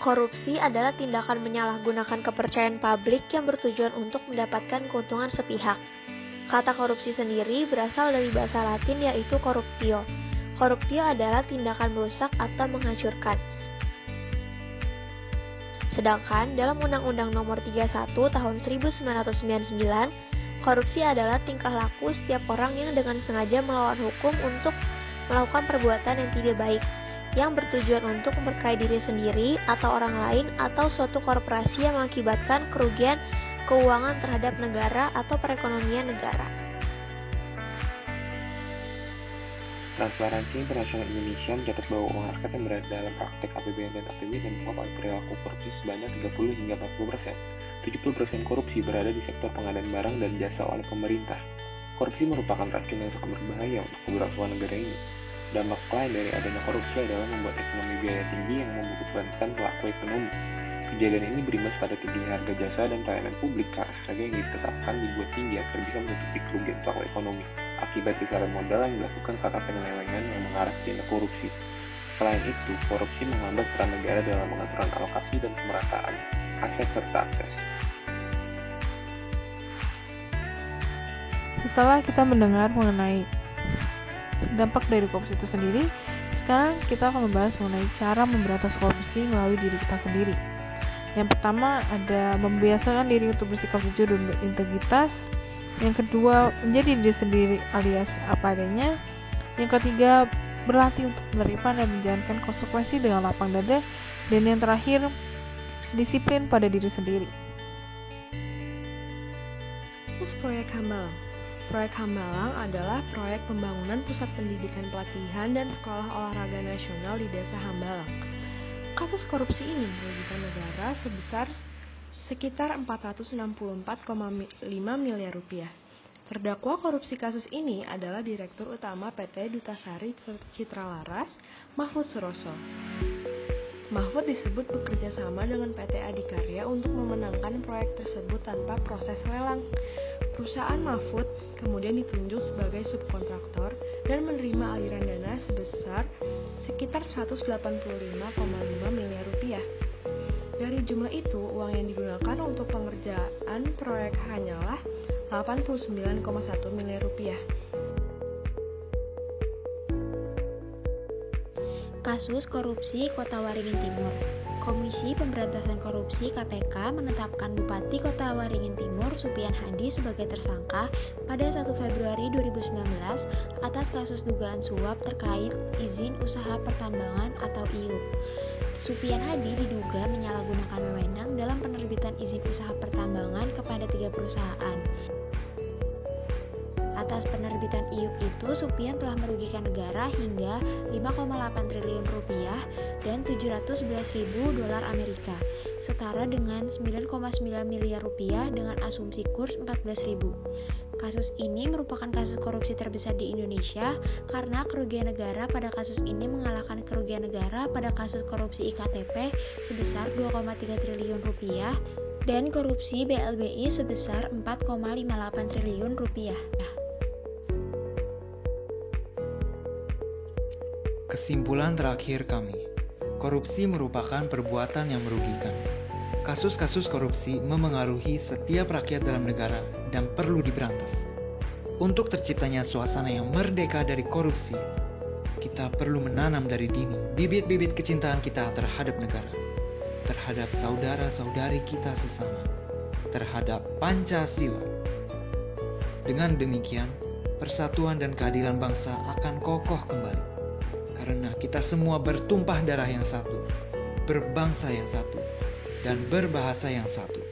Korupsi adalah tindakan menyalahgunakan kepercayaan publik yang bertujuan untuk mendapatkan keuntungan sepihak. Kata korupsi sendiri berasal dari bahasa Latin yaitu corruptio. Corruptio adalah tindakan merusak atau menghancurkan. Sedangkan dalam Undang-Undang Nomor 31 Tahun 1999, korupsi adalah tingkah laku setiap orang yang dengan sengaja melawan hukum untuk melakukan perbuatan yang tidak baik, yang bertujuan untuk memperkaya diri sendiri atau orang lain atau suatu korporasi yang mengakibatkan kerugian keuangan terhadap negara atau perekonomian negara. Transparansi Internasional Indonesia mencatat bahwa uang rakyat yang berada dalam praktek APBN dan APBD ditolak oleh perilaku korupsi sebanyak 30 hingga 40%. 70% korupsi berada di sektor pengadaan barang dan jasa oleh pemerintah. Korupsi merupakan racun yang sangat berbahaya untuk keberlangsungan negara ini. Dampak lain dari adanya korupsi adalah membuat ekonomi biaya tinggi yang membebankan pelaku ekonomi. Kejadian ini berimbas pada tingginya harga jasa dan pelayanan publik karena harga yang ditetapkan dibuat tinggi agar bisa menutupi kerugian pelaku ekonomi akibat besaran modal yang dilakukan karena penyelewengan yang mengarah ke tindak korupsi. Selain itu, korupsi menghambat peran negara dalam pengaturan alokasi dan pemerataan aset serta akses. Setelah kita mendengar mengenai dampak dari korupsi itu sendiri, sekarang kita akan membahas mengenai cara memberantas korupsi melalui diri kita sendiri. Yang pertama ada membiasakan diri untuk bersikap jujur dan berintegritas. Yang kedua, menjadi diri sendiri alias apa adanya. Yang ketiga, berlatih untuk menerima dan menjalankan konsekuensi dengan lapang dada. Dan yang terakhir, disiplin pada diri sendiri. Proyek Hambalang. Proyek Hambalang adalah proyek pembangunan pusat pendidikan pelatihan dan sekolah olahraga nasional di Desa Hambalang. Kasus korupsi ini merugikan negara sebesar sekitar 464,5 miliar rupiah. Terdakwa korupsi kasus ini adalah Direktur Utama PT Dutasari Citra Laras, Mahfud Suroso. Mahfud disebut bekerja sama dengan PT Adikarya untuk memenangkan proyek tersebut tanpa proses lelang. Perusahaan Mahfud kemudian ditunjuk sebagai subkontraktor dan menerima aliran dana sebesar sekitar 185,5 miliar rupiah. Dari jumlah itu, uang yang digunakan untuk pengerjaan proyek hanyalah 89,1 miliar rupiah. Kasus korupsi Kota Waringin Timur. Komisi Pemberantasan Korupsi KPK menetapkan Bupati Kota Waringin Timur Supian Hadi sebagai tersangka pada 1 Februari 2019 atas kasus dugaan suap terkait izin usaha pertambangan atau IUP. Supian Hadi diduga menyalahgunakan wewenang dalam penerbitan izin usaha pertambangan kepada 3 perusahaan. Atas penerbitan IUP itu, Supian telah merugikan negara hingga 5,8 triliun rupiah dan 711.000 dolar Amerika, setara dengan 9,9 miliar rupiah dengan asumsi kurs 14.000. Kasus ini merupakan kasus korupsi terbesar di Indonesia karena kerugian negara pada kasus ini mengalahkan kerugian negara pada kasus korupsi IKTP sebesar 2,3 triliun rupiah dan korupsi BLBI sebesar 4,58 triliun rupiah. Kesimpulan terakhir kami, korupsi merupakan perbuatan yang merugikan. Kasus-kasus korupsi memengaruhi setiap rakyat dalam negara dan perlu diberantas. Untuk terciptanya suasana yang merdeka dari korupsi, kita perlu menanam dari dini bibit-bibit kecintaan kita terhadap negara, terhadap saudara-saudari kita sesama, terhadap Pancasila. Dengan demikian, persatuan dan keadilan bangsa akan kokoh kembali. Karena kita semua bertumpah darah yang satu, berbangsa yang satu, dan berbahasa yang satu.